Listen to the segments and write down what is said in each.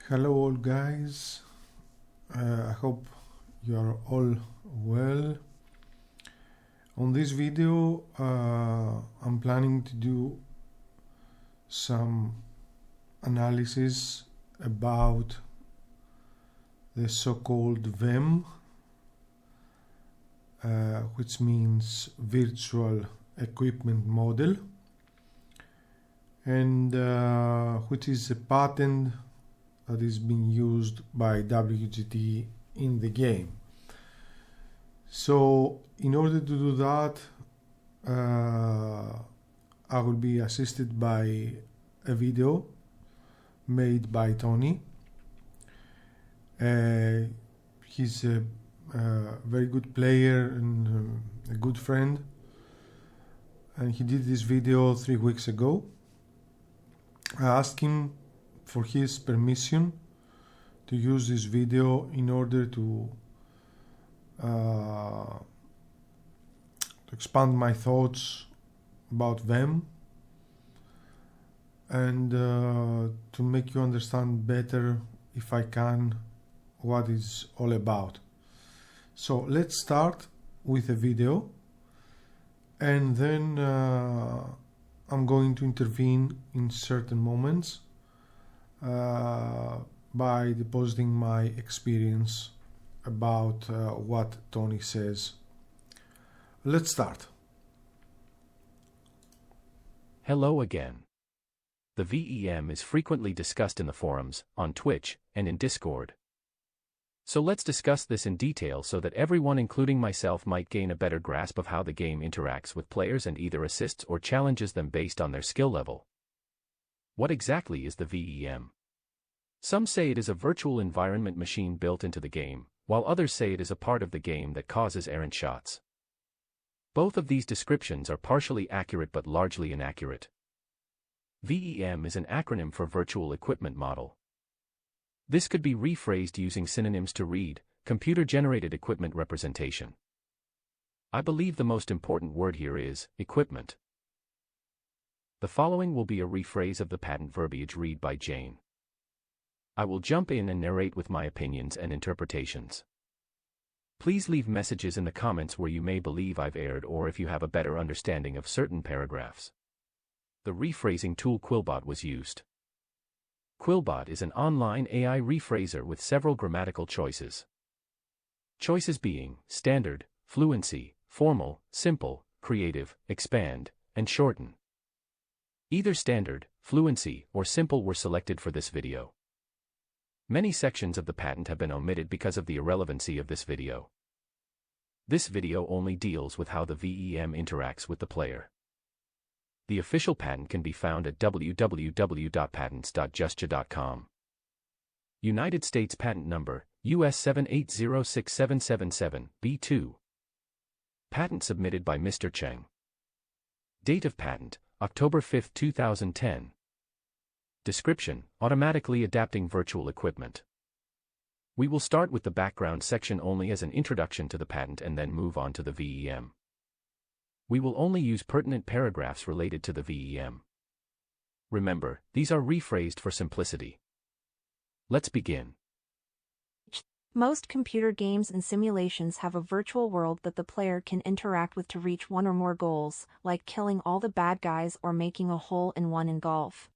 Hello, all guys. I hope you are all well. On this video, I'm planning to do some analysis about the so-called VEM, which means Virtual Equipment Model, and which is a patent that is being used by WGT in the game. So in order to do that, I will be assisted by a video made by Tony. He's a very good player and a good friend, and he did this video 3 weeks ago. I asked him for his permission to use this video in order to expand my thoughts about them and to make you understand better, if I can, what it's all about. So let's start with a video, and then I'm going to intervene in certain moments by depositing my experience about what Tony says. Let's start. Hello again. The VEM is frequently discussed in the forums, on Twitch, and in Discord. So let's discuss this in detail so that everyone, including myself, might gain a better grasp of how the game interacts with players and either assists or challenges them based on their skill level. What exactly is the VEM? Some say it is a virtual environment machine built into the game, while others say it is a part of the game that causes errant shots. Both of these descriptions are partially accurate but largely inaccurate. VEM is an acronym for Virtual Equipment Model. This could be rephrased using synonyms to read, computer-generated equipment representation. I believe the most important word here is equipment. The following will be a rephrase of the patent verbiage read by Jane. I will jump in and narrate with my opinions and interpretations. Please leave messages in the comments where you may believe I've erred or if you have a better understanding of certain paragraphs. The rephrasing tool Quillbot was used. Quillbot is an online AI rephraser with several grammatical choices. Choices being standard, fluency, formal, simple, creative, expand, and shorten. Either standard, fluency, or simple were selected for this video. Many sections of the patent have been omitted because of the irrelevancy of this video. This video only deals with how the VEM interacts with the player. The official patent can be found at www.patents.justja.com. United States Patent Number, US 7806777, B2. Patent submitted by Mr. Cheng. Date of patent, October 5, 2010. Description: automatically adapting virtual equipment. We will start with the background section only as an introduction to the patent and then move on to the VEM. We will only use pertinent paragraphs related to the VEM. Remember, these are rephrased for simplicity. Let's begin. Most computer games and simulations have a virtual world that the player can interact with to reach one or more goals, like killing all the bad guys or making a hole-in-one in golf.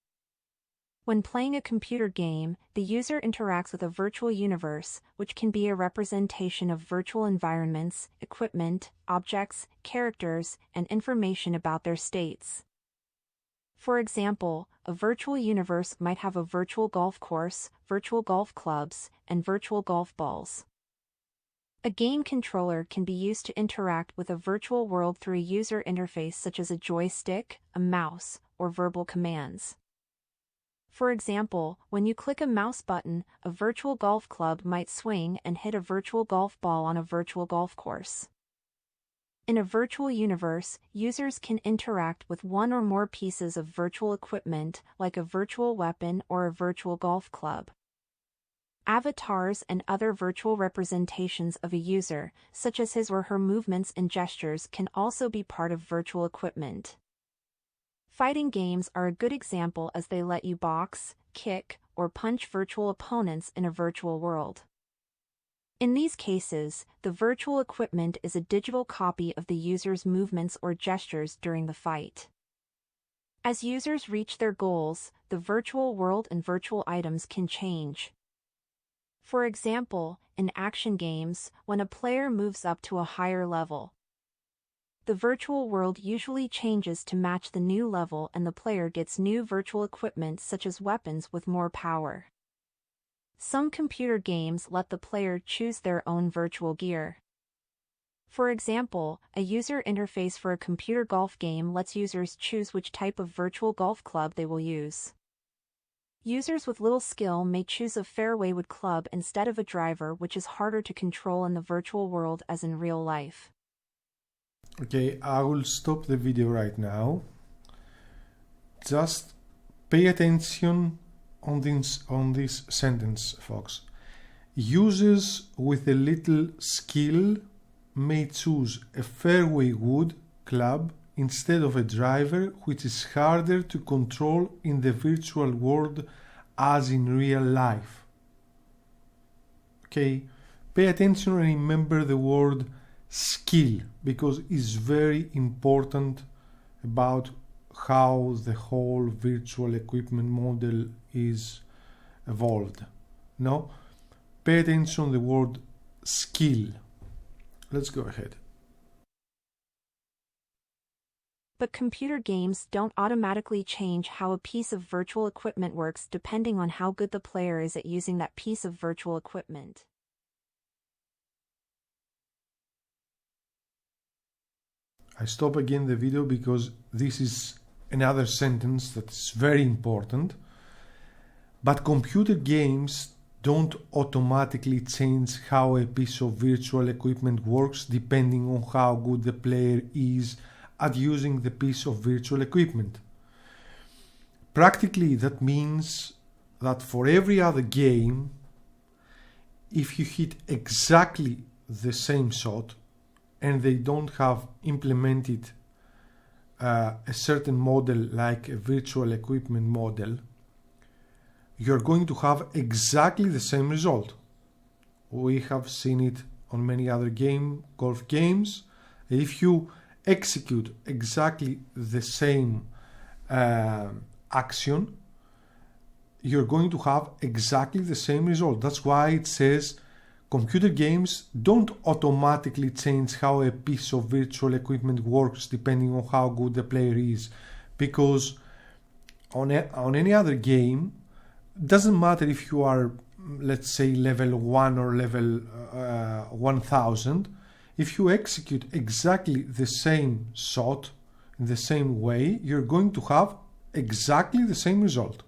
When playing a computer game, the user interacts with a virtual universe, which can be a representation of virtual environments, equipment, objects, characters, and information about their states. For example, a virtual universe might have a virtual golf course, virtual golf clubs, and virtual golf balls. A game controller can be used to interact with a virtual world through a user interface such as a joystick, a mouse, or verbal commands. For example, when you click a mouse button, a virtual golf club might swing and hit a virtual golf ball on a virtual golf course. In a virtual universe, users can interact with one or more pieces of virtual equipment, like a virtual weapon or a virtual golf club. Avatars and other virtual representations of a user, such as his or her movements and gestures, can also be part of virtual equipment. Fighting games are a good example as they let you box, kick, or punch virtual opponents in a virtual world. In these cases, the virtual equipment is a digital copy of the user's movements or gestures during the fight. As users reach their goals, the virtual world and virtual items can change. For example, in action games, when a player moves up to a higher level, the virtual world usually changes to match the new level and the player gets new virtual equipment such as weapons with more power. Some computer games let the player choose their own virtual gear. For example, a user interface for a computer golf game lets users choose which type of virtual golf club they will use. Users with little skill may choose a fairway wood club instead of a driver, which is harder to control in the virtual world as in real life. Okay, I will stop the video right now. Just pay attention on this sentence, folks. Users with a little skill may choose a fairway wood club instead of a driver, which is harder to control in the virtual world as in real life. Okay, pay attention and remember the word skill, because it's very important about how the whole virtual equipment model is evolved. No? Pay attention to the word skill. Let's go ahead. But computer games don't automatically change how a piece of virtual equipment works depending on how good the player is at using that piece of virtual equipment. I stop again the video because this is another sentence that is very important. But computer games don't automatically change how a piece of virtual equipment works depending on how good the player is at using the piece of virtual equipment. Practically, that means that for every other game, if you hit exactly the same shot and they don't have implemented a certain model like a virtual equipment model, you're going to have exactly the same result. We have seen it on many other golf games. If you execute exactly the same action, you're going to have exactly the same result. That's why it says computer games don't automatically change how a piece of virtual equipment works depending on how good the player is, because on any other game, doesn't matter if you are, let's say, level 1 or level 1000, if you execute exactly the same shot in the same way, you're going to have exactly the same result.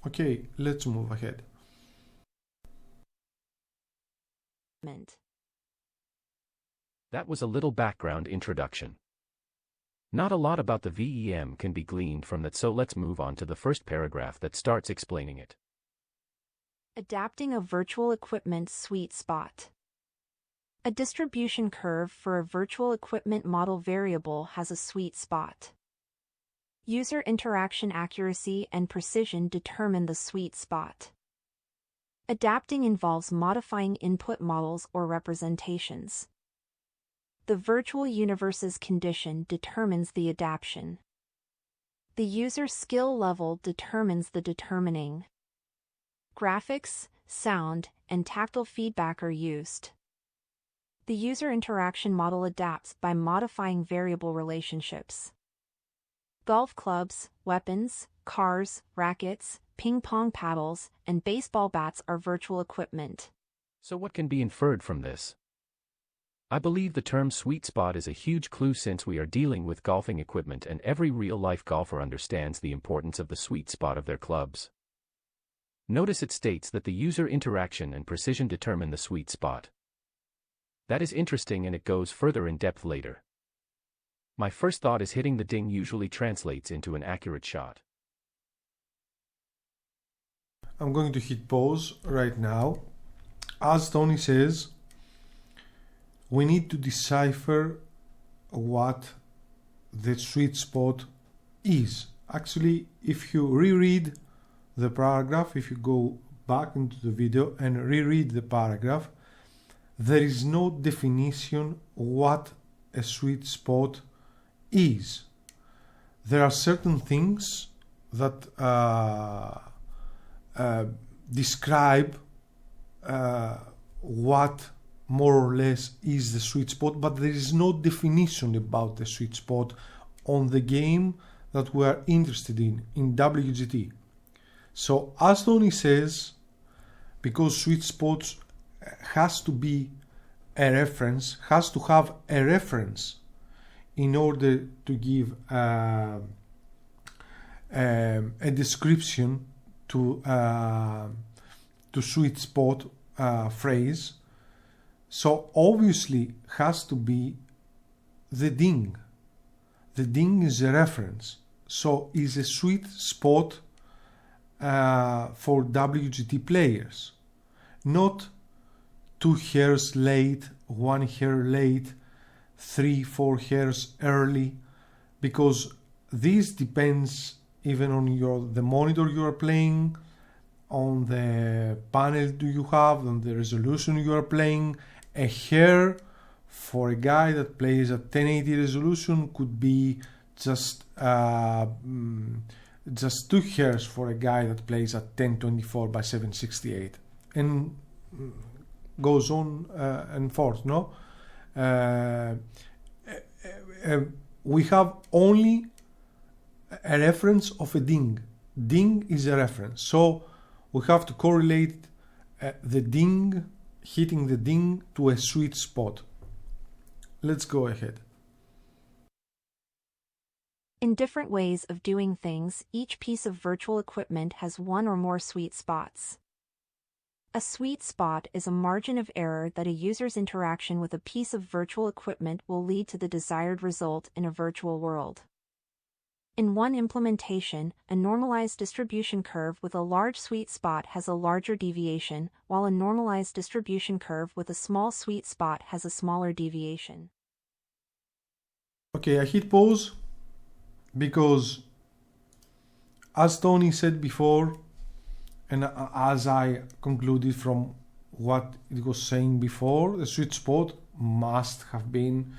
Okay, let's move ahead. That was a little background introduction. Not a lot about the VEM can be gleaned from that, so let's move on to the first paragraph that starts explaining it. Adapting a virtual equipment sweet spot. A distribution curve for a virtual equipment model variable has a sweet spot. User interaction accuracy and precision determine the sweet spot. Adapting involves modifying input models or representations. The virtual universe's condition determines the adaptation. The user skill level determines the determining. Graphics, sound, and tactile feedback are used. The user interaction model adapts by modifying variable relationships. Golf clubs, weapons, cars, rackets, ping-pong paddles, and baseball bats are virtual equipment. So what can be inferred from this? I believe the term sweet spot is a huge clue, since we are dealing with golfing equipment and every real-life golfer understands the importance of the sweet spot of their clubs. Notice it states that the user interaction and precision determine the sweet spot. That is interesting, and it goes further in depth later. My first thought is hitting the ding usually translates into an accurate shot. I'm going to hit pause right now. As Tony says, we need to decipher what the sweet spot is. Actually, if you reread the paragraph, if you go back into the video and reread the paragraph, there is no definition what a sweet spot is. There are certain things that describe what more or less is the sweet spot, but there is no definition about the sweet spot on the game that we are interested in WGT. So as Tony says, because sweet spots has to be a reference, has to have a reference in order to give a description to sweet spot phrase. So obviously has to be the ding. The ding is a reference. So is a sweet spot for WGT players. Not 2 hairs late, 1 hair late, 3-4 hairs early, because this depends even on the monitor you are playing, on the panel do you have, on the resolution you are playing. A hair for a guy that plays at 1080 resolution could be just 2 hairs for a guy that plays at 1024 by 768, and goes on and forth. No, we have only a reference of a ding. Ding is a reference, so we have to correlate the ding, hitting the ding, to a sweet spot. Let's go ahead. In different ways of doing things, each piece of virtual equipment has one or more sweet spots. A sweet spot is a margin of error that a user's interaction with a piece of virtual equipment will lead to the desired result in a virtual world. In one implementation, a normalized distribution curve with a large sweet spot has a larger deviation, while a normalized distribution curve with a small sweet spot has a smaller deviation. Okay, I hit pause because, as Tony said before, and as I concluded from what it was saying before, the sweet spot must have been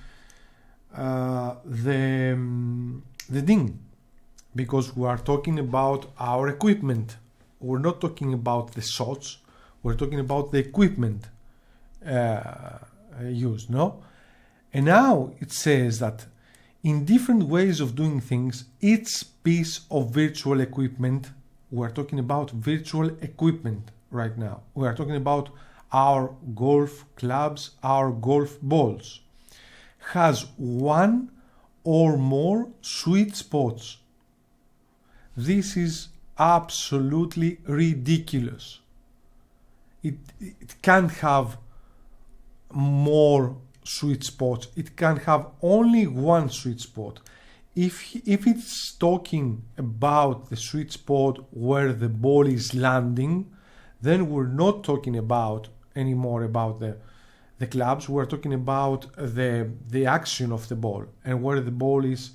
the ding, because we are talking about our equipment. We're not talking about the shots, we're talking about the equipment used, no? And now it says that in different ways of doing things, each piece of virtual equipment, we're talking about virtual equipment right now. We are talking about our golf clubs, our golf balls, has one or more sweet spots. This is absolutely ridiculous. It can't have more sweet spots. It can have only one sweet spot. If it's talking about the sweet spot where the ball is landing, then we're not talking about anymore about the clubs. We're talking about the action of the ball and where the ball is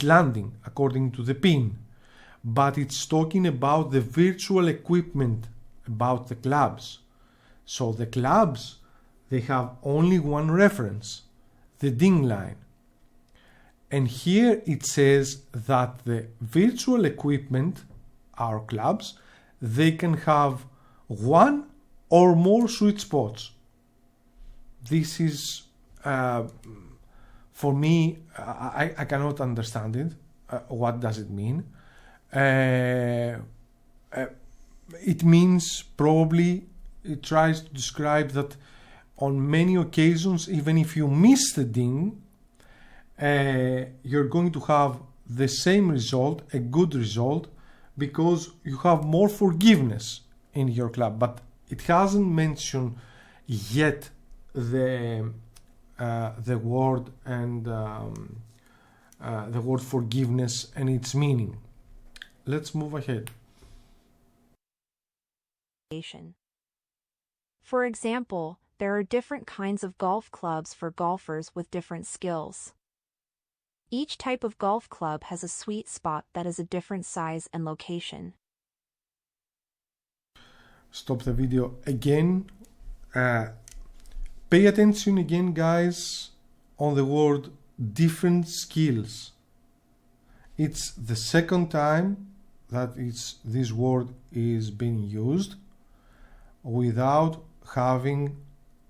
landing according to the pin. But it's talking about the virtual equipment, about the clubs. So the clubs, they have only one reference, the ding line. And here it says that the virtual equipment, our clubs, they can have one or more sweet spots. This is, for me, I cannot understand it. What does it mean? It means probably it tries to describe that on many occasions, even if you miss the ding, you're going to have the same result, a good result, because you have more forgiveness in your club. But it hasn't mentioned yet the word and the word forgiveness and its meaning. Let's move ahead. For example, there are different kinds of golf clubs for golfers with different skills. Each type of golf club has a sweet spot that is a different size and location. stop the video again. Pay attention again, guys, on the word different skills. It's the second time that this word is being used without having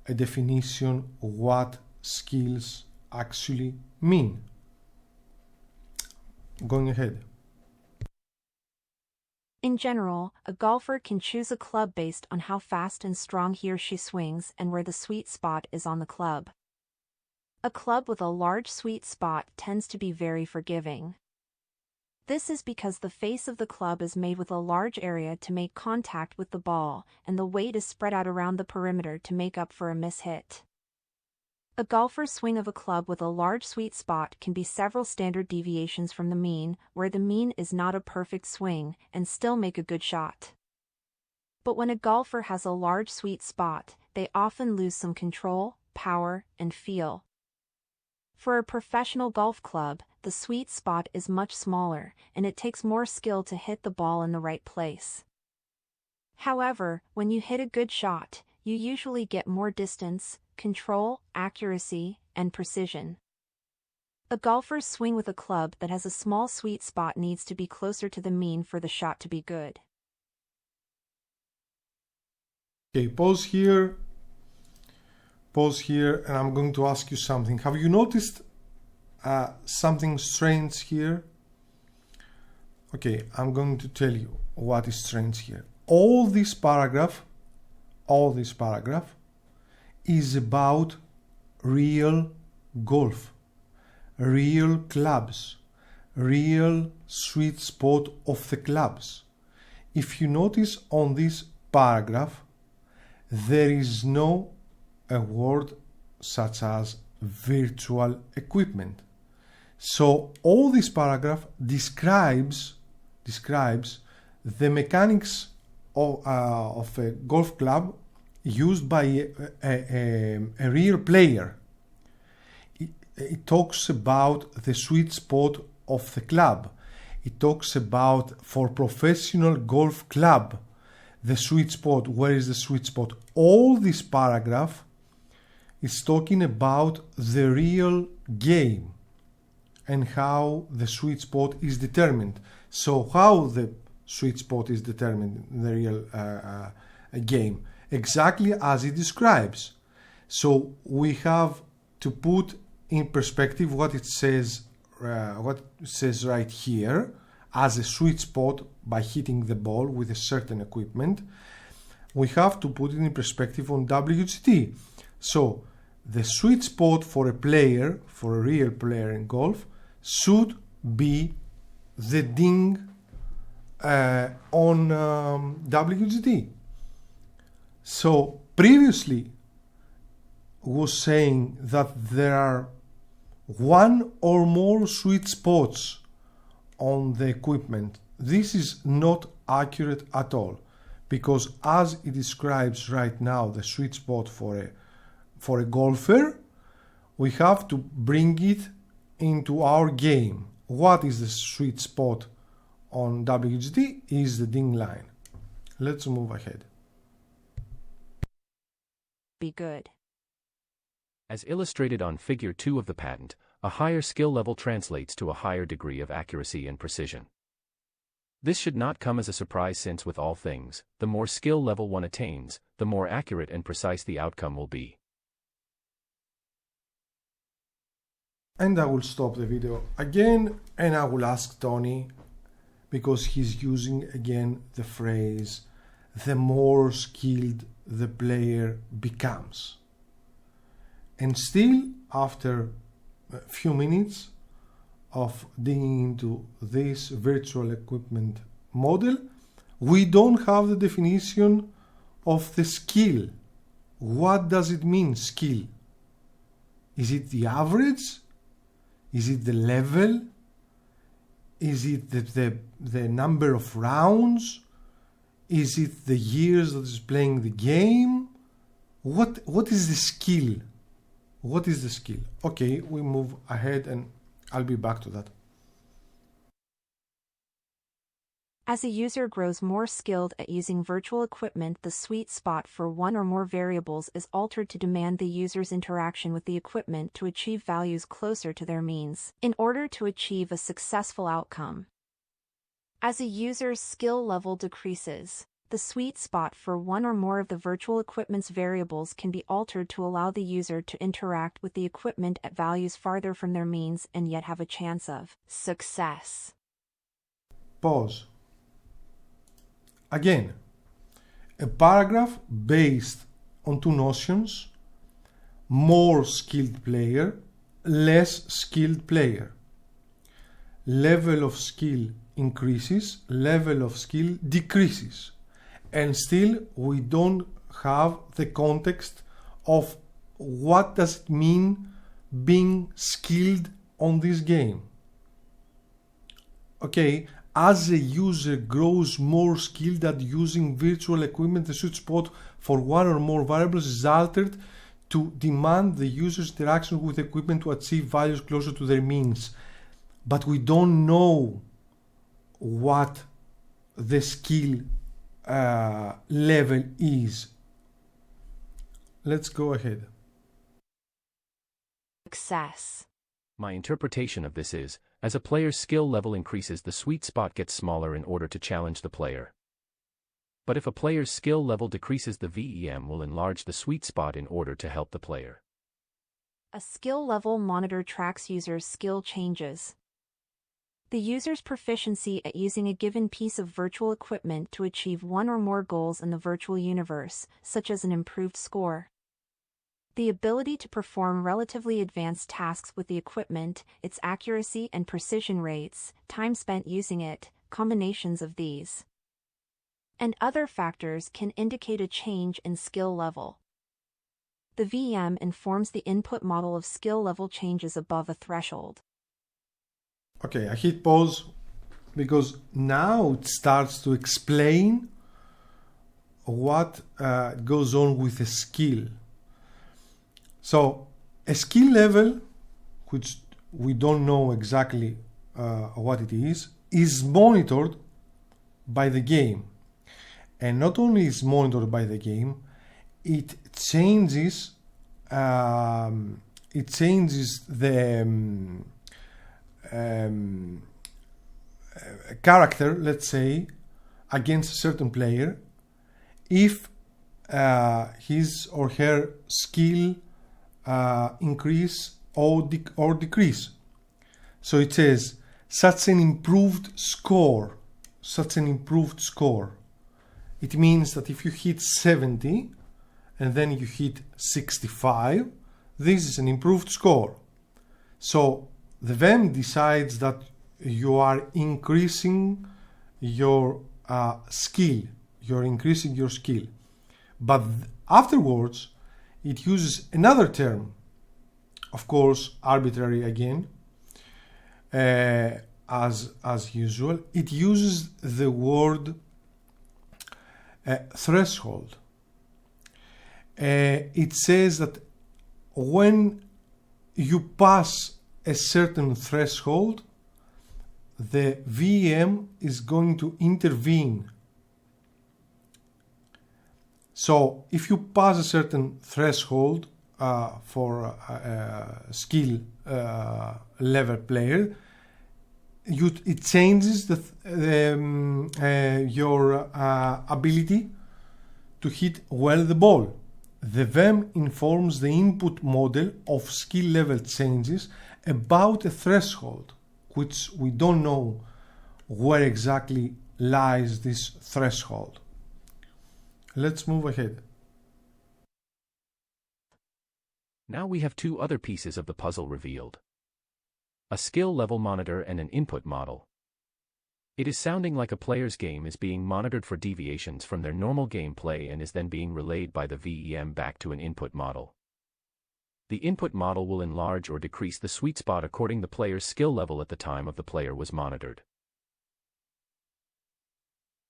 a definition of what skills actually mean. Going ahead. In general, a golfer can choose a club based on how fast and strong he or she swings and where the sweet spot is on the club. A club with a large sweet spot tends to be very forgiving. This is because the face of the club is made with a large area to make contact with the ball, and the weight is spread out around the perimeter to make up for a mishit. A golfer's swing of a club with a large sweet spot can be several standard deviations from the mean, where the mean is not a perfect swing, and still make a good shot. But when a golfer has a large sweet spot, they often lose some control, power, and feel. For a professional golf club, the sweet spot is much smaller, and it takes more skill to hit the ball in the right place. However, when you hit a good shot, you usually get more distance, control, accuracy, and precision. A golfer's swing with a club that has a small sweet spot needs to be closer to the mean for the shot to be good. Okay, pause here, and I'm going to ask you something. Have you noticed something strange here? Okay, I'm going to tell you what is strange here. All this paragraph is about real golf, real clubs, real sweet spot of the clubs. If you notice on this paragraph, there is no a word such as virtual equipment. So all this paragraph describes the mechanics of a golf club used by a real player. It talks about the sweet spot of the club. It talks about, for professional golf club, the sweet spot. Where is the sweet spot? All this paragraph is talking about the real game and how the sweet spot is determined. So how the sweet spot is determined in the real game? Exactly as it describes. So we have to put in perspective what it says right here as a sweet spot by hitting the ball with a certain equipment. We have to put it in perspective on WGT. So the sweet spot for a player, for a real player in golf, should be the ding on WGT. So previously was saying that there are one or more sweet spots on the equipment. This is not accurate at all, because as it describes right now the sweet spot for a golfer, we have to bring it into our game. What is the sweet spot on WGT? Is the ding line. Let's move ahead. Be good. As illustrated on Figure 2 of the patent, a higher skill level translates to a higher degree of accuracy and precision. This should not come as a surprise, since with all things, the more skill level one attains, the more accurate and precise the outcome will be. And I will stop the video again, and I will ask Tony, because he's using again the phrase, the more skilled the player becomes. And still, after a few minutes of digging into this virtual equipment model, we don't have the definition of the skill. What does it mean, skill? Is it the average? Is it the level? Is it the number of rounds? Is it the years that is playing the game? What is the skill? What is the skill? Okay, we move ahead and I'll be back to that. As a user grows more skilled at using virtual equipment, the sweet spot for one or more variables is altered to demand the user's interaction with the equipment to achieve values closer to their means, in order to achieve a successful outcome. As a user's skill level decreases, the sweet spot for one or more of the virtual equipment's variables can be altered to allow the user to interact with the equipment at values farther from their means and yet have a chance of success. Pause. Again, a paragraph based on two notions: more skilled player, less skilled player. Level of skill increases, level of skill decreases. And still we don't have the context of what does it mean being skilled on this game. Okay, as a user grows more skilled at using virtual equipment, the sweet spot for one or more variables is altered to demand the user's interaction with equipment to achieve values closer to their means. But we don't know what the skill level is. Let's go ahead. Success. My interpretation of this is, as a player's skill level increases, the sweet spot gets smaller in order to challenge the player. But if a player's skill level decreases, the VEM will enlarge the sweet spot in order to help the player. A skill level monitor tracks users' skill changes. The user's proficiency at using a given piece of virtual equipment to achieve one or more goals in the virtual universe, such as an improved score. The ability to perform relatively advanced tasks with the equipment, its accuracy and precision rates, time spent using it, combinations of these, and other factors can indicate a change in skill level. The VM informs the input model of skill level changes above a threshold. Okay, I hit pause because now it starts to explain what goes on with a skill. So a skill level, which we don't know exactly what it is monitored by the game. And not only is monitored by the game, it changes the character, let's say, against a certain player if his or her skill increase or decrease. So it says such an improved score. It means that if you hit 70 and then you hit 65, this is an improved score. So the VM decides that you are increasing your skill. You're increasing your skill. But afterwards, it uses another term, of course, arbitrary again, as usual. It uses the word threshold. It says that when you pass a certain threshold, the VM is going to intervene. So if you pass a certain threshold for a skill level player, it changes your ability to hit well the ball. The VM informs the input model of skill level changes about a threshold, which we don't know where exactly lies this threshold. Let's move ahead. Now we have two other pieces of the puzzle revealed: a skill level monitor and an input model. It is sounding like a player's game is being monitored for deviations from their normal gameplay and is then being relayed by the VEM back to an input model. The input model will enlarge or decrease the sweet spot according to the player's skill level at the time of the player was monitored.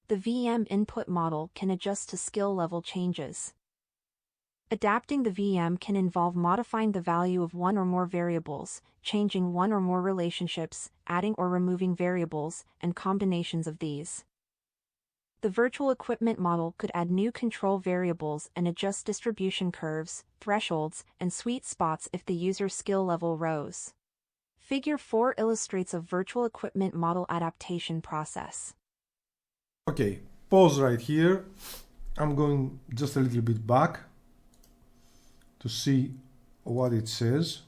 The VM input model can adjust to skill level changes. Adapting the VM can involve modifying the value of one or more variables, changing one or more relationships, adding or removing variables, and combinations of these. The virtual equipment model could add new control variables and adjust distribution curves, thresholds, and sweet spots if the user's skill level rose. Figure 4 illustrates a virtual equipment model adaptation process. Okay, pause right here. I'm going just a little bit back to see what it says.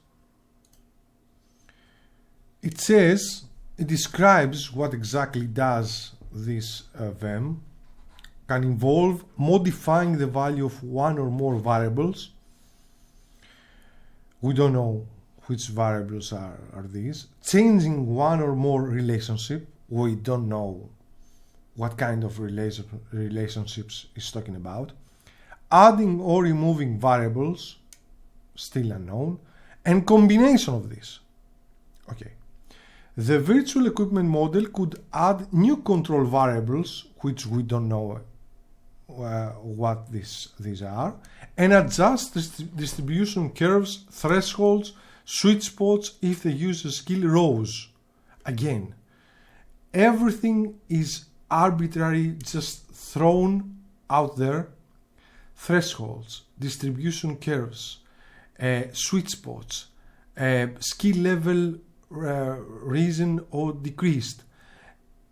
It says, it describes what exactly does this VEM. Can involve modifying the value of one or more variables. We don't know which variables are these. Changing one or more relationship. We don't know what kind of relationships is talking about. Adding or removing variables, still unknown, and combination of this. Okay. The virtual equipment model could add new control variables, which we don't know what these are, and adjust distribution curves, thresholds, sweet spots if the user skill rose. Again, everything is arbitrary, just thrown out there. Thresholds, distribution curves, sweet spots, skill level risen or decreased.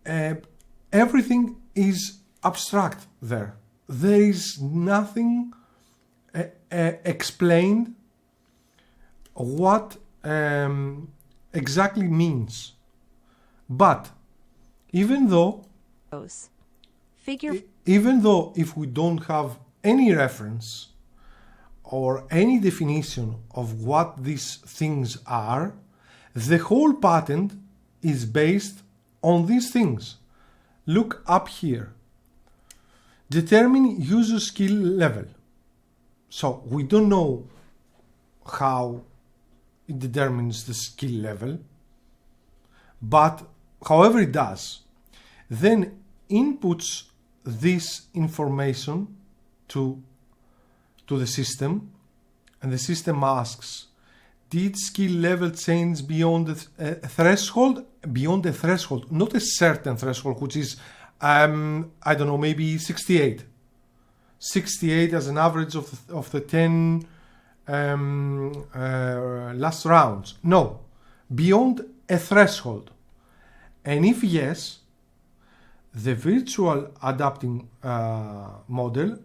Everything is abstract there. There is nothing explained what exactly means. But even though if we don't have any reference or any definition of what these things are, the whole patent is based on these things. Look up here. Determine user skill level. So we don't know how it determines the skill level, but however it does, then inputs this information to the system, and the system asks, did skill level change beyond the threshold? Beyond the threshold, not a certain threshold, which is, I don't know, maybe 68. 68 as an average of the 10 last rounds. No, beyond a threshold. And if yes, the virtual adapting model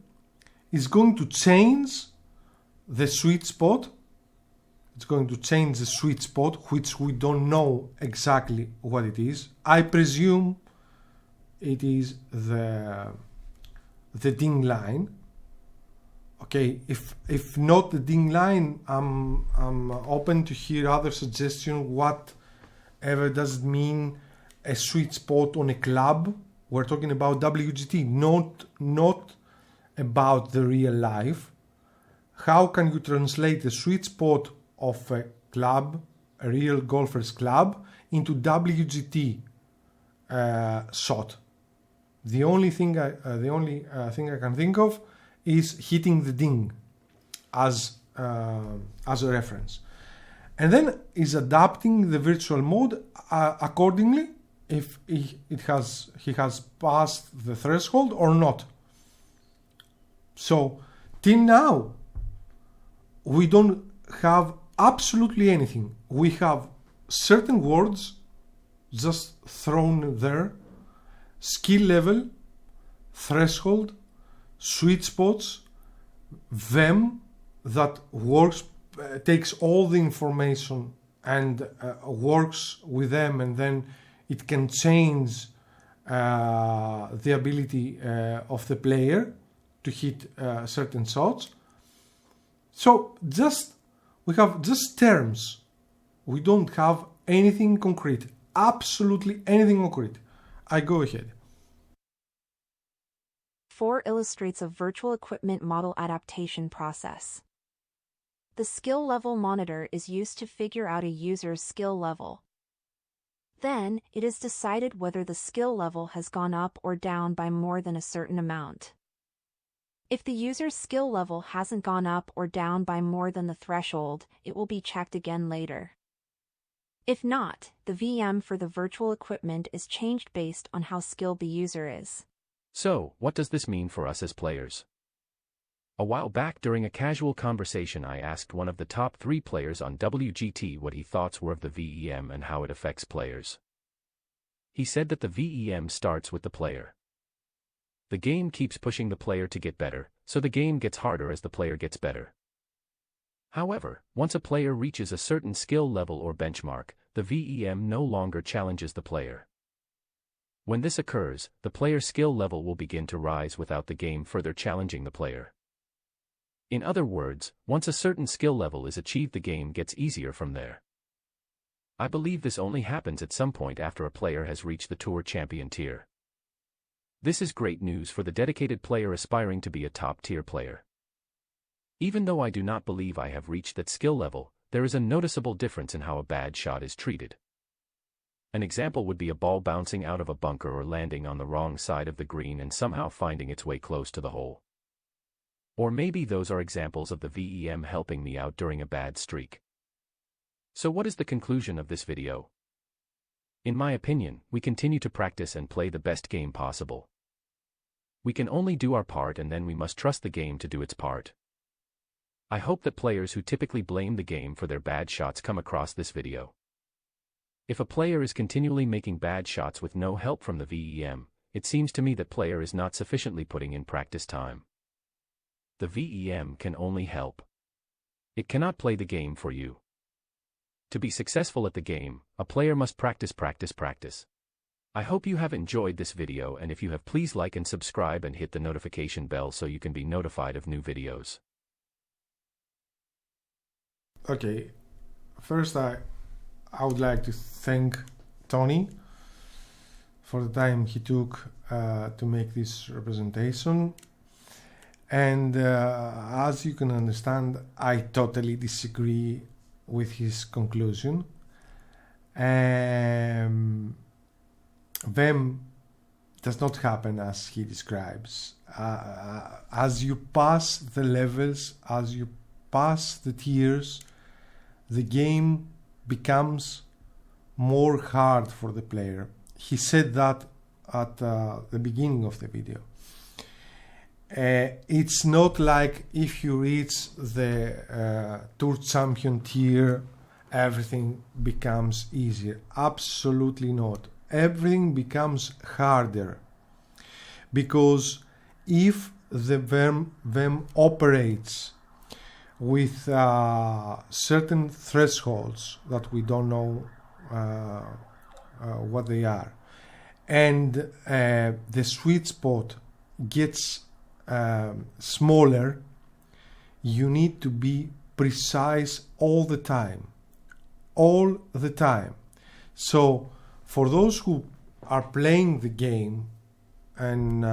is going to change the sweet spot. It's going to change the sweet spot, which we don't know exactly what it is. I presume it is the ding line. Okay, if not the ding line, I'm open to hear other suggestions. Whatever does it mean? A sweet spot on a club? We're talking about WGT, not about the real life. How can you translate the sweet spot of a club, a real golfer's club, into WGT shot? The only thing I can think of is hitting the ding as a reference, and then is adapting the virtual mode accordingly if he has passed the threshold or not. So till now we don't have absolutely anything. We have certain words just thrown there: skill level, threshold, sweet spots, VEM that works, takes all the information and works with them, and then it can change the ability of the player to hit certain shots. So we have just terms. We don't have anything concrete, absolutely anything concrete. I go ahead. 4 illustrates a virtual equipment model adaptation process. The skill level monitor is used to figure out a user's skill level. Then, it is decided whether the skill level has gone up or down by more than a certain amount. If the user's skill level hasn't gone up or down by more than the threshold, it will be checked again later. If not, the VM for the virtual equipment is changed based on how skilled the user is. So, what does this mean for us as players? A while back during a casual conversation I asked one of the top 3 players on WGT what he thoughts were of the VEM and how it affects players. He said that the VEM starts with the player. The game keeps pushing the player to get better, so the game gets harder as the player gets better. However, once a player reaches a certain skill level or benchmark, the VEM no longer challenges the player. When this occurs, the player's skill level will begin to rise without the game further challenging the player. In other words, once a certain skill level is achieved, the game gets easier from there. I believe this only happens at some point after a player has reached the Tour Champion tier. This is great news for the dedicated player aspiring to be a top-tier player. Even though I do not believe I have reached that skill level, there is a noticeable difference in how a bad shot is treated. An example would be a ball bouncing out of a bunker or landing on the wrong side of the green and somehow finding its way close to the hole. Or maybe those are examples of the VEM helping me out during a bad streak. So what is the conclusion of this video? In my opinion, we continue to practice and play the best game possible. We can only do our part and then we must trust the game to do its part. I hope that players who typically blame the game for their bad shots come across this video. If a player is continually making bad shots with no help from the VEM, it seems to me that player is not sufficiently putting in practice time. The VEM can only help. It cannot play the game for you. To be successful at the game, a player must practice. I hope you have enjoyed this video, and if you have, please like and subscribe and hit the notification bell so you can be notified of new videos. Okay, first I would like to thank Tony for the time he took to make this representation. And as you can understand, I totally disagree with his conclusion. VEM does not happen as he describes. As you pass the levels, as you pass the tiers, the game becomes more hard for the player. He said that at the beginning of the video. It's not like if you reach the Tour Champion tier, everything becomes easier. Absolutely not. Everything becomes harder. Because if the VEM operates with certain thresholds that we don't know what they are, and the sweet spot gets smaller, you need to be precise all the time. So for those who are playing the game, and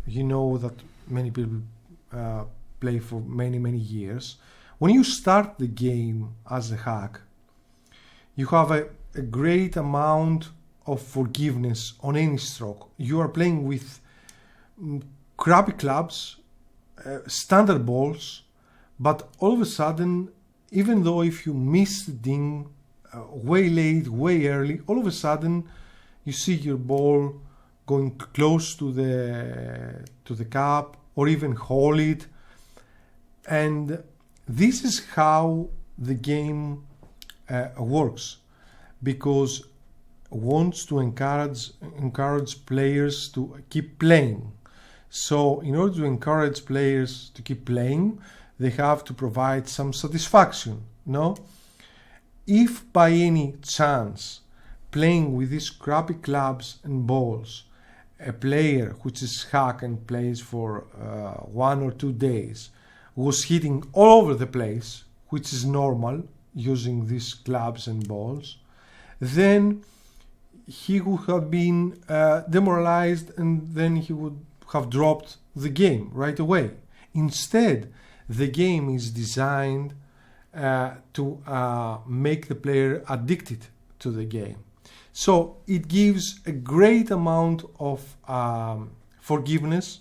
you know that many people play for many years, when you start the game as a hack, you have a great amount of forgiveness on any stroke. You are playing with crappy clubs, standard balls, but all of a sudden, even though if you miss the ding way late, way early, all of a sudden you see your ball going close to the cup or even hole it. And this is how the game works, because wants to encourage players to keep playing. So in order to encourage players to keep playing, they have to provide some satisfaction, no? If by any chance, playing with these crappy clubs and balls, a player which is hack and plays for 1 or 2 days was hitting all over the place, which is normal using these clubs and balls, then he would have been demoralized, and then he would have dropped the game right away. Instead, the game is designed to make the player addicted to the game. So it gives a great amount of forgiveness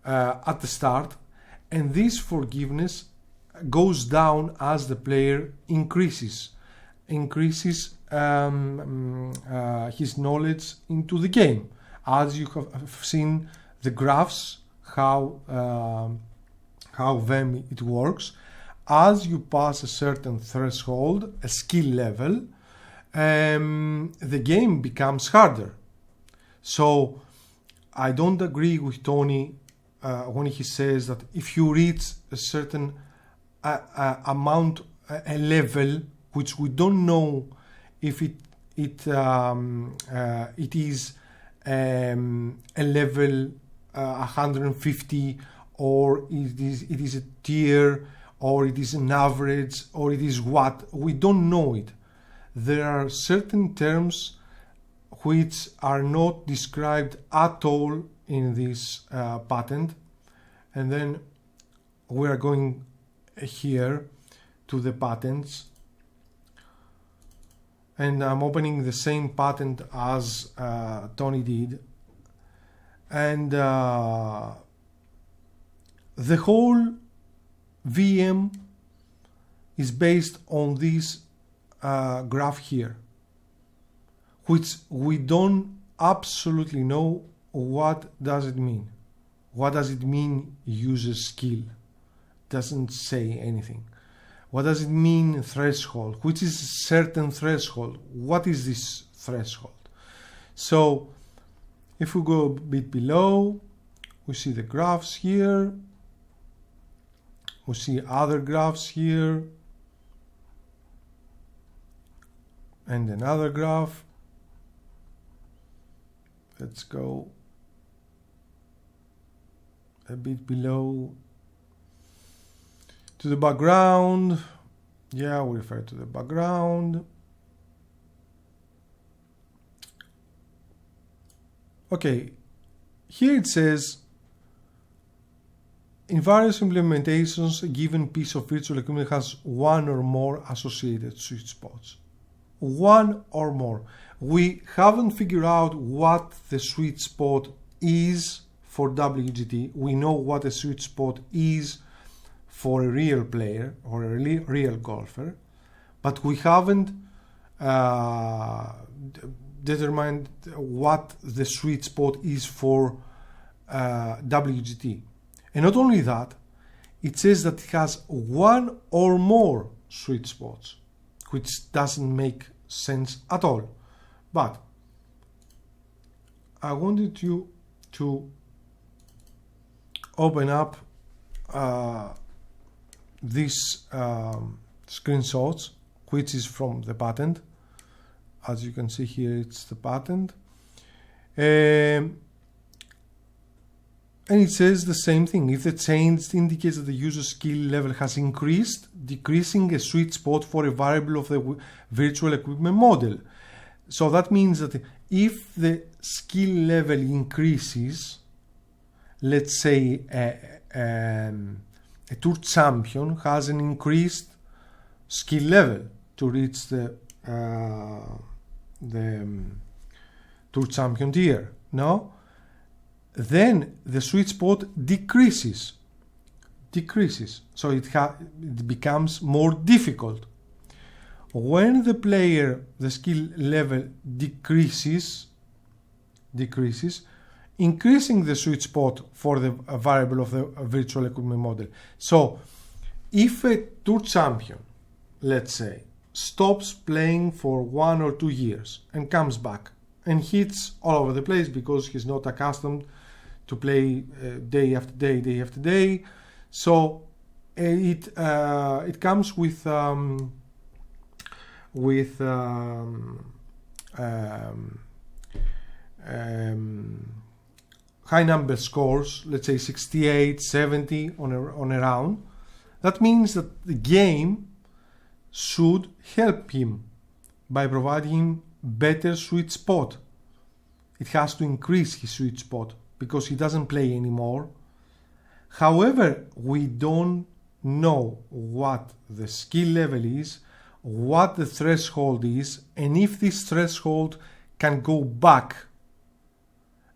at the start, and this forgiveness goes down as the player increases his knowledge into the game. as you have seen the graphs, how then it works. As you pass a certain threshold, a skill level, the game becomes harder. So I don't agree with Tony when he says that if you reach a certain amount, a level which we don't know if it is a level 150, or it is a tier, or it is an average, or it is what, we don't know it. There are certain terms which are not described at all in this patent, and then we are going here to the patents, and I'm opening the same patent as Tony did, and the whole VM is based on this graph here, which we don't absolutely know what does it mean. What does it mean user skill? Doesn't say anything. What does it mean threshold? Which is certain threshold? What is this threshold? So if we go a bit below, we see the graphs here. We see other graphs here. And another graph. Let's go a bit below to the background. Yeah, we refer to the background. Okay, here it says in various implementations a given piece of virtual equipment has one or more associated sweet spots. One or more. We haven't figured out what the sweet spot is for WGT. We know what a sweet spot is for a real player or a real golfer, but we haven't determined what the sweet spot is for WGT. And not only that, it says that it has one or more sweet spots, which doesn't make sense at all. But I wanted you to open up these screenshots, which is from the patent. As you can see here, it's the patent. And it says the same thing. If the change indicates that the user skill level has increased, decreasing a sweet spot for a variable of the virtual equipment model. So that means that if the skill level increases, let's say a tour champion has an increased skill level to reach the tour champion tier, no? Then the sweet spot decreases, so it becomes more difficult. When the skill level decreases, increasing the sweet spot for the variable of the virtual equipment model. So if a tour champion, let's say, stops playing for 1 or 2 years and comes back and hits all over the place because he's not accustomed to play day after day, so it comes with high number scores, let's say 68, 70 on a round. That means that the game should help him by providing him better sweet spot. It has to increase his sweet spot because he doesn't play anymore. However, we don't know what the skill level is, what the threshold is, and if this threshold can go back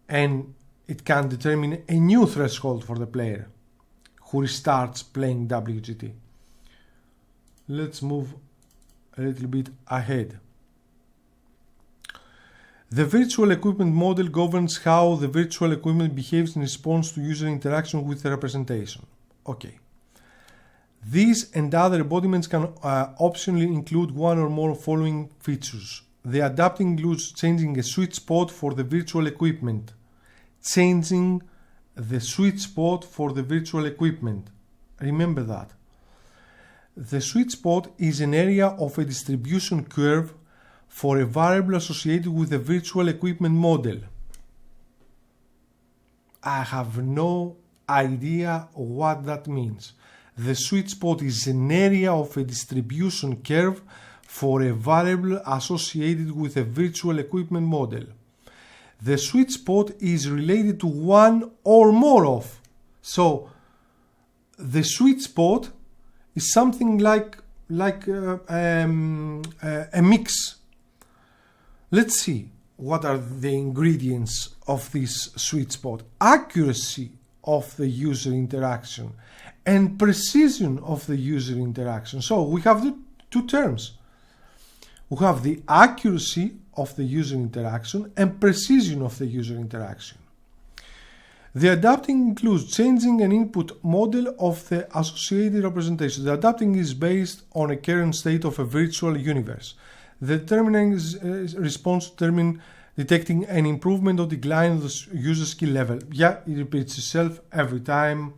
and it can determine a new threshold for the player who starts playing WGT. Let's move a little bit ahead. The virtual equipment model governs how the virtual equipment behaves in response to user interaction with the representation. Okay. These and other embodiments can optionally include one or more following features. The adapting includes changing a sweet spot for the virtual equipment. Changing the sweet spot for the virtual equipment. Remember that. The sweet spot is an area of a distribution curve for a variable associated with a virtual equipment model. I have no idea what that means. The sweet spot is an area of a distribution curve for a variable associated with a virtual equipment model. The sweet spot is related to one or more of. So the sweet spot is something like a mix. Let's see what are the ingredients of this sweet spot. Accuracy of the user interaction and precision of the user interaction. So we have the two terms. We have the accuracy of the user interaction and precision of the user interaction. The adapting includes changing an input model of the associated representation. The adapting is based on a current state of a virtual universe. The determining response determine detecting an improvement or decline of the user skill level. Yeah, it repeats itself every time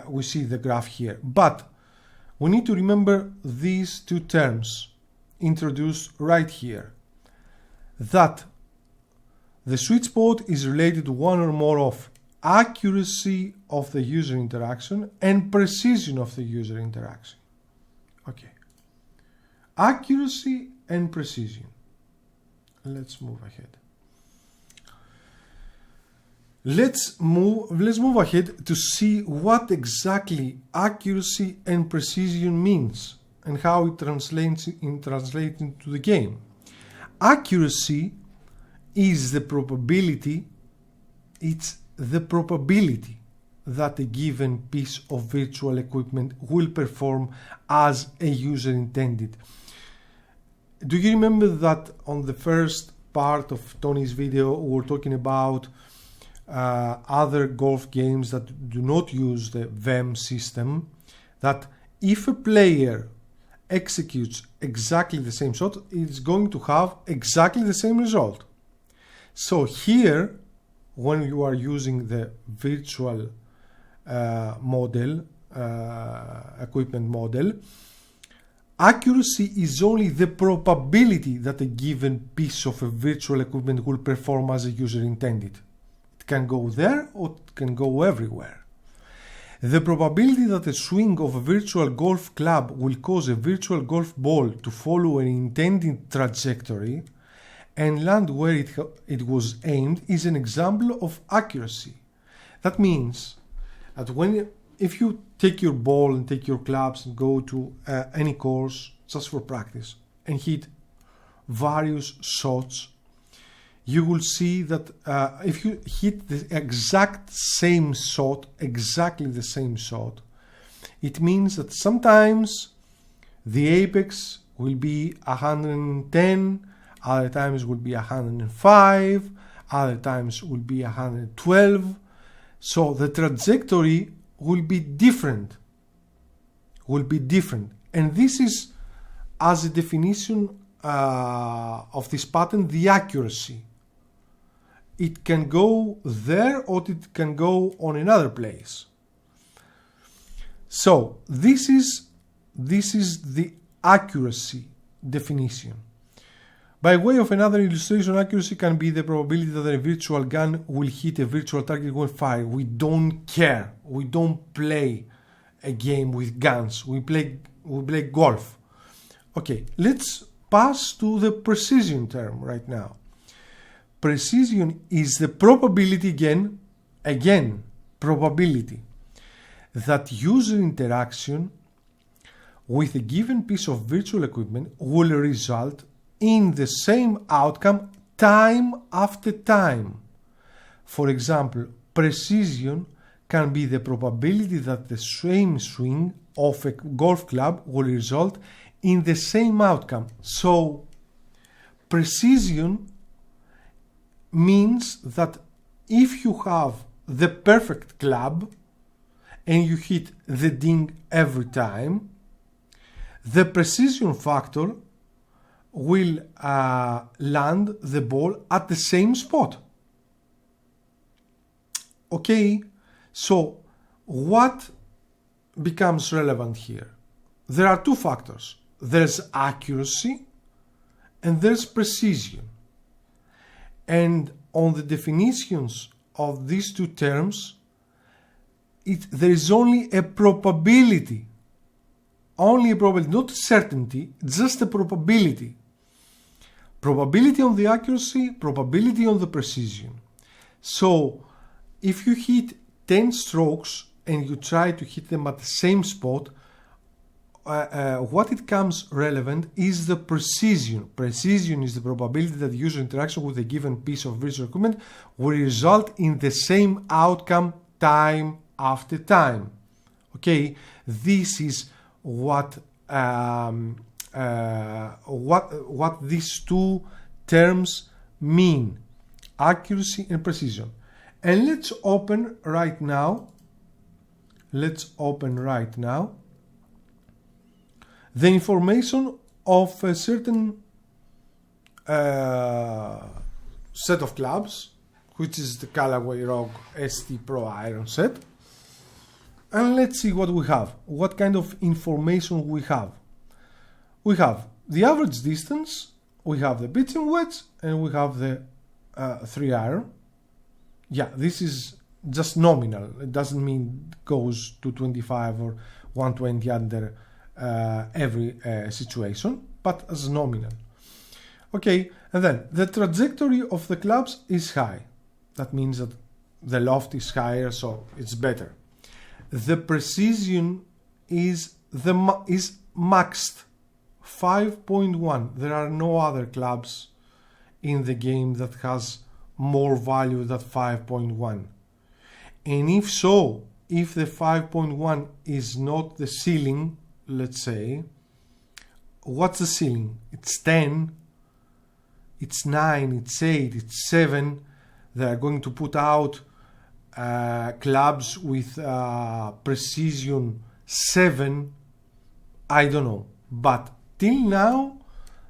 we see the graph here. But we need to remember these two terms introduced right here. That the sweet spot is related to one or more of accuracy of the user interaction and precision of the user interaction. Okay. Accuracy and precision. Let's move ahead. Let's move ahead to see what exactly accuracy and precision means and how it translates into the game. Accuracy is the probability, it's the probability that a given piece of virtual equipment will perform as a user intended. Do you remember that on the first part of Tony's video we were talking about other golf games that do not use the VEM system, that if a player executes exactly the same shot, it's going to have exactly the same result. So here, when you are using the virtual model, equipment model, accuracy is only the probability that a given piece of a virtual equipment will perform as a user intended. It can go there or it can go everywhere. The probability that a swing of a virtual golf club will cause a virtual golf ball to follow an intended trajectory and land where it was aimed is an example of accuracy. That means that if you take your ball and take your clubs and go to any course just for practice and hit various shots, you will see that if you hit the exact same shot, exactly the same shot, it means that sometimes the apex will be 110, other times will be 105, other times will be 112. So the trajectory will be different. And this is, as a definition of this pattern, the accuracy. It can go there or it can go on another place. So this is the accuracy definition. By way of another illustration, accuracy can be the probability that a virtual gun will hit a virtual target when fired. We don't care. We don't play a game with guns. We play golf. Okay, let's pass to the precision term right now. Precision is the probability again, probability that user interaction with a given piece of virtual equipment will result in the same outcome time after time. For example, precision can be the probability that the same swing of a golf club will result in the same outcome. So, precision means that if you have the perfect club and you hit the ding every time, the precision factor will land the ball at the same spot. Okay, so what becomes relevant here? There are two factors. There's accuracy and there's precision. And on the definitions of these two terms, there is only a probability. Only a probability, not certainty, just a probability. Probability on the accuracy, probability on the precision. So, if you hit 10 strokes and you try to hit them at the same spot, what it comes relevant is the precision. Precision is the probability that the user interaction with a given piece of virtual equipment will result in the same outcome time after time. Okay, this is what these two terms mean: accuracy and precision. And let's open right now. The information of a certain set of clubs, which is the Callaway Rogue ST Pro Iron set. And let's see what we have. What kind of information we have. We have the average distance, we have the pitching wedge, and we have the 3 iron. Yeah, this is just nominal. It doesn't mean it goes to 25 or 120 under every situation, but as nominal. Okay, and then the trajectory of the clubs is high. That means that the loft is higher, so it's better. The precision is maxed 5.1. There are no other clubs in the game that has more value than 5.1. And if so, if the 5.1 is not the ceiling, let's say, what's the ceiling? It's 10, it's 9, it's 8, it's 7. They are going to put out clubs with precision 7. I don't know, but till now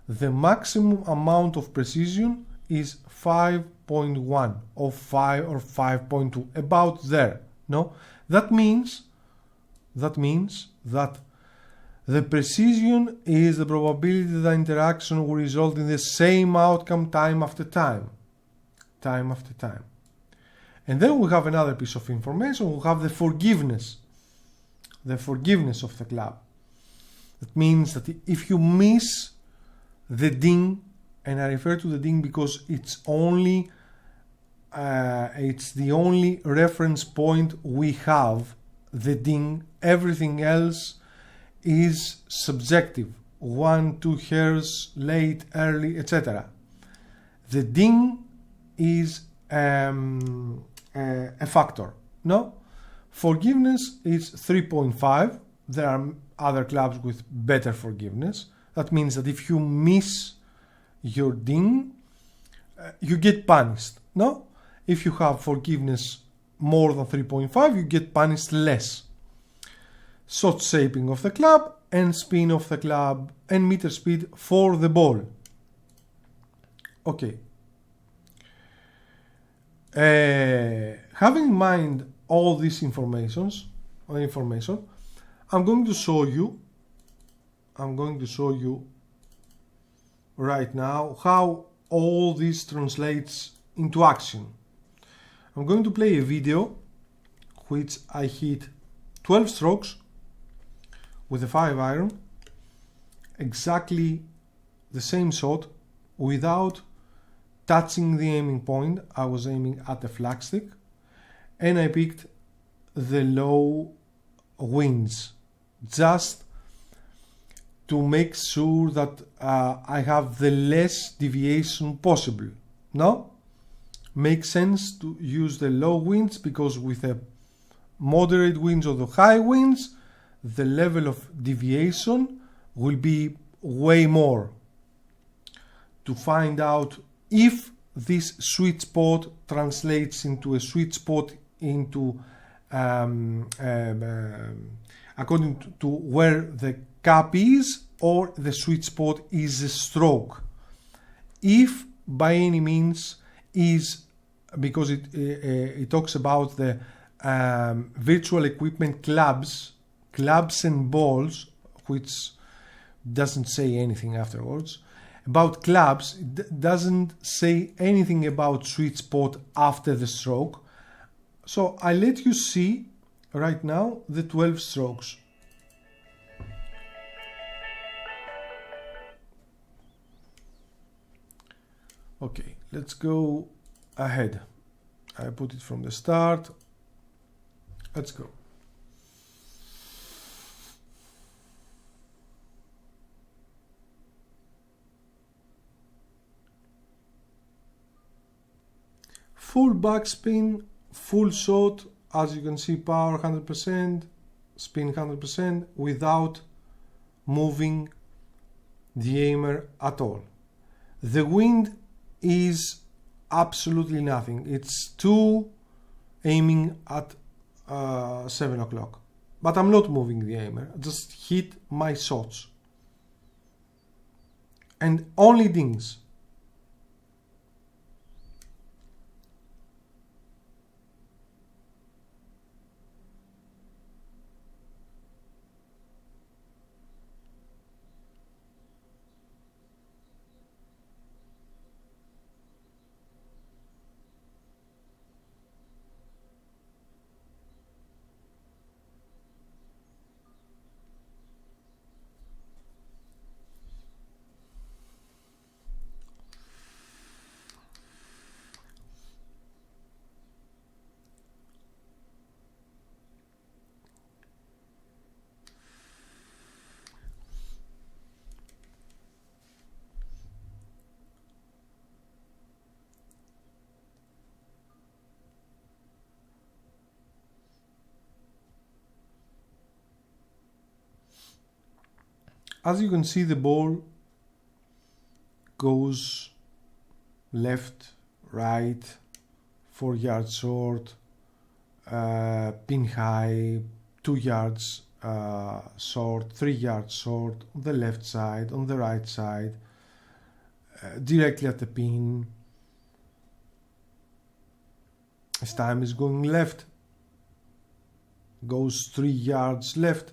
the maximum amount of precision is 5.1 or 5 or 5.2, about there. No, that means that the precision is the probability that the interaction will result in the same outcome time after time. And then we have another piece of information. We have the forgiveness of the club. That means that if you miss the ding, and I refer to the ding because it's the only reference point we have, the ding. Everything else is subjective. 1, 2 hairs, late, early, etc. The ding is a factor. No, forgiveness is 3.5. There are other clubs with better forgiveness. That means that if you miss your ding, you get punished. No, if you have forgiveness more than 3.5, you get punished less. Shot shaping of the club and spin of the club and meter speed for the ball. Okay. Having in mind all this information, I'm going to show you right now how all this translates into action. I'm going to play a video which I hit 12 strokes with a 5 iron, exactly the same shot without touching the aiming point. I was aiming at the flagstick and I picked the low winds just to make sure that I have the less deviation possible. No? Makes sense to use the low winds because with the moderate winds or the high winds, the level of deviation will be way more. To find out if this sweet spot translates into a sweet spot into according to where the cap is, or the sweet spot is a stroke. If by any means is, because it talks about the virtual equipment clubs and balls, which doesn't say anything afterwards. About clubs, it doesn't say anything about sweet spot after the stroke. So I let you see right now the 12 strokes. Okay, let's go ahead. I put it from the start. Let's go. Full backspin, full shot, as you can see, power 100%, spin 100%, without moving the aimer at all. The wind is absolutely nothing. It's 2 aiming at 7 o'clock. But I'm not moving the aimer, I just hit my shots. And only dings. As you can see, the ball goes left, right, 4 yards short, pin high, 2 yards short, 3 yards short, on the left side, on the right side, directly at the pin. This time is going left, goes 3 yards left.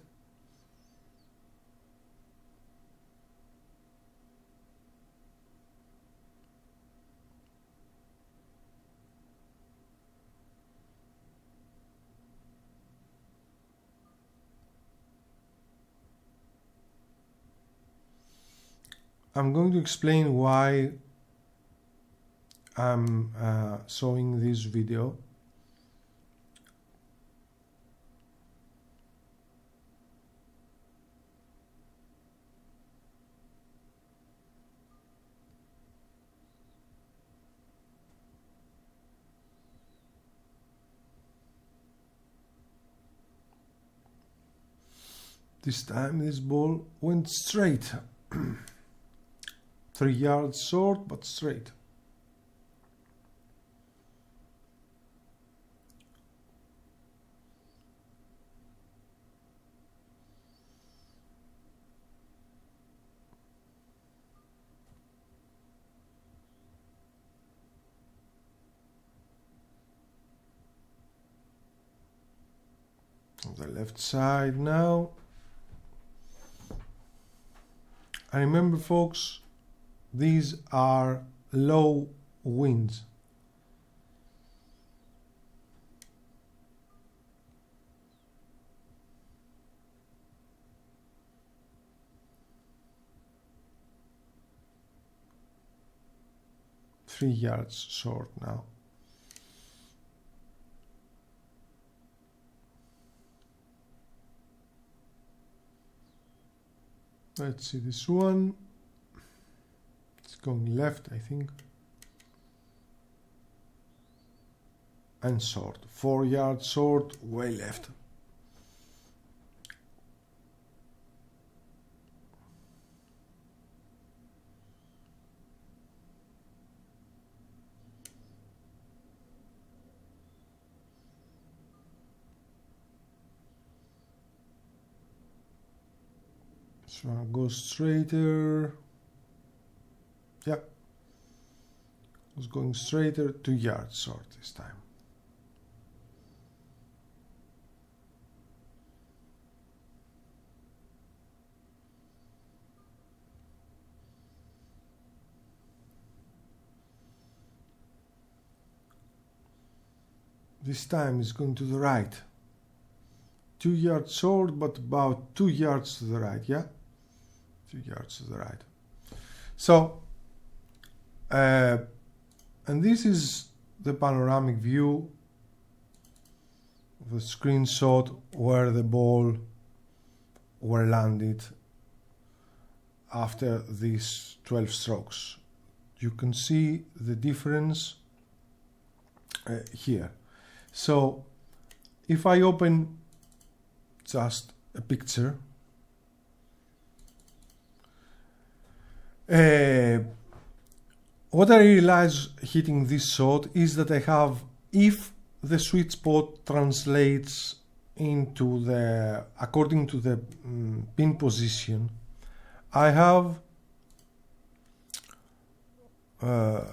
I'm going to explain why I'm showing this video. This time this ball went straight. 3 yards short, but straight. On the left side now. And remember, folks, these are low winds. Three yards short now. Let's see this one. It's going left, I think. And short. 4 yards short, way left. So I'll go straighter. Yeah. I was going straighter, 2 yards short this time. This time it's going to the right. 2 yards short, but about 2 yards to the right, yeah? 2 yards to the right. So, and this is the panoramic view of the screenshot where the ball were landed after these 12 strokes. You can see the difference here. So if I open just a picture, what I realize hitting this shot is that I have, if the sweet spot translates into the, according to the pin position, I have a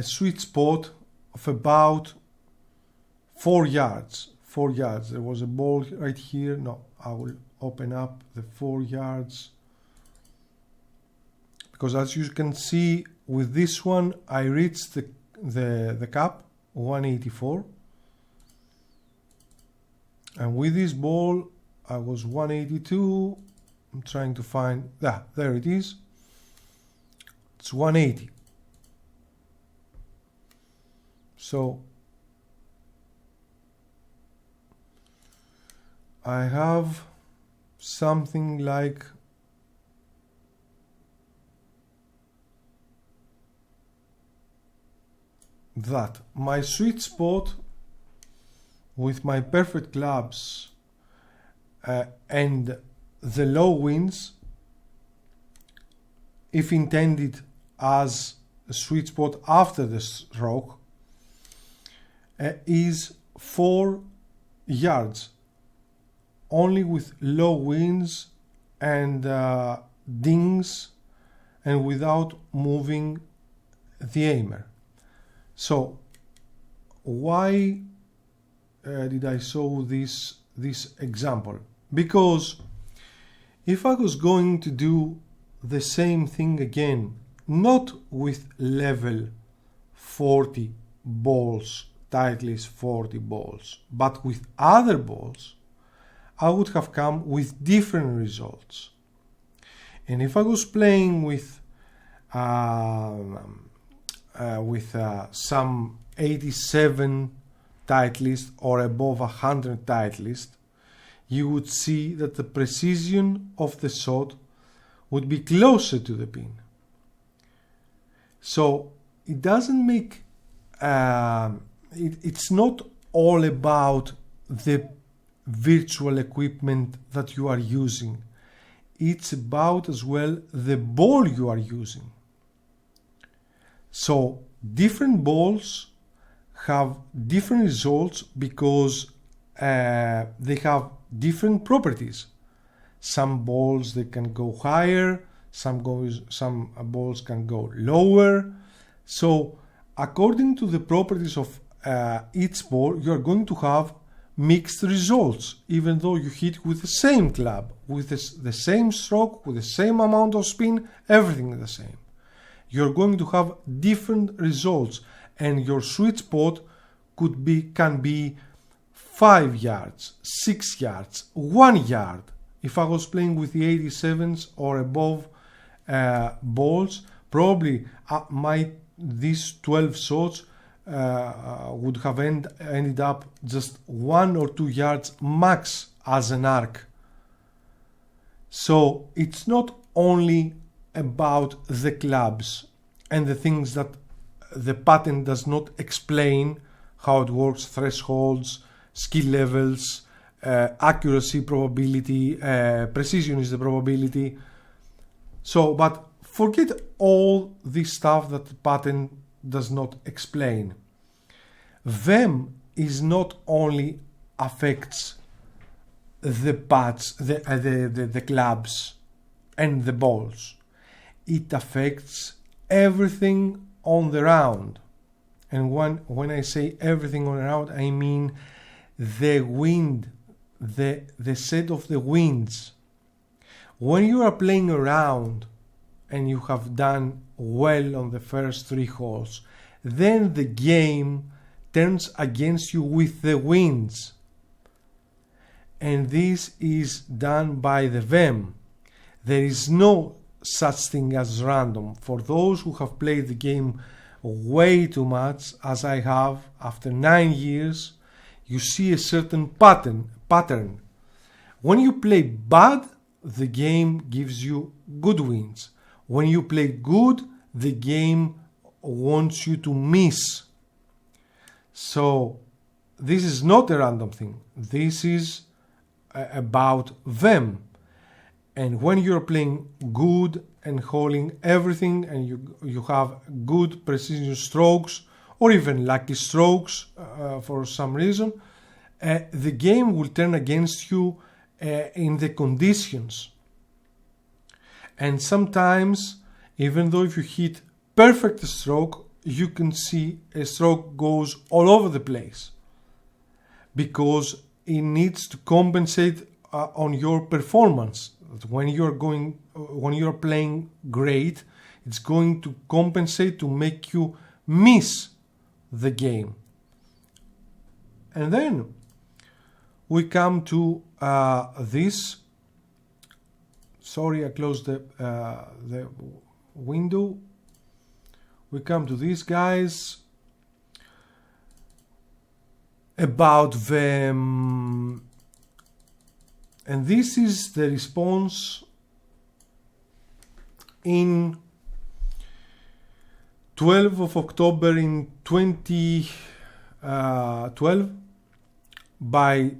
sweet spot of about 4 yards. 4 yards. There was a ball right here. No, I will open up the 4 yards. Because as you can see with this one, I reached the cap 184. And with this ball, I was 182. I'm trying to find, there it is. It's 180. So I have something like that. My sweet spot with my perfect clubs and the low winds, if intended as a sweet spot after the stroke, is 4 yards, only with low winds and dings and without moving the aimer. So why did I show this example? Because if I was going to do the same thing again, not with level 40 balls, Titleist 40 balls, but with other balls, I would have come with different results. And if I was playing with some 87 Titleist or above 100 Titleist, you would see that the precision of the shot would be closer to the pin. So it doesn't make it's not all about the virtual equipment that you are using. It's about as well the ball you are using. So different balls have different results because they have different properties. Some balls they can go higher, some balls can go lower. So according to the properties of each ball, you are going to have mixed results, even though you hit with the same club, with the same stroke, with the same amount of spin, everything is the same. You're going to have different results, and your sweet spot can be 5 yards, 6 yards, 1 yard. If I was playing with the 87s or above balls, probably these 12 shots would have ended up just 1 or 2 yards max as an arc. So it's not only about the clubs and the things that the patent does not explain, how it works, thresholds, skill levels, accuracy, probability, precision is the probability. So, but forget all this stuff that the patent does not explain. VEM is not only affects the pads, the clubs and the balls. It affects everything on the round. And when I say everything on the round, I mean the wind, the set of the winds. When you are playing a round and you have done well on the first 3 holes, then the game turns against you with the winds. And this is done by the VEM. There is no such thing as random. For those who have played the game way too much, as I have, after 9 years, you see a certain pattern. When you play bad, the game gives you good wins. When you play good, the game wants you to miss. So this is not a random thing. This is about them. And when you're playing good and holding everything, and you have good precision strokes or even lucky strokes for some reason, the game will turn against you in the conditions. And sometimes, even though if you hit perfect stroke, you can see a stroke goes all over the place because it needs to compensate on your performance. When you're playing great, it's going to compensate to make you miss the game. And then we come to this. Sorry, I closed the window. We come to these guys about them, and this is the response in 12th of October in 2012 by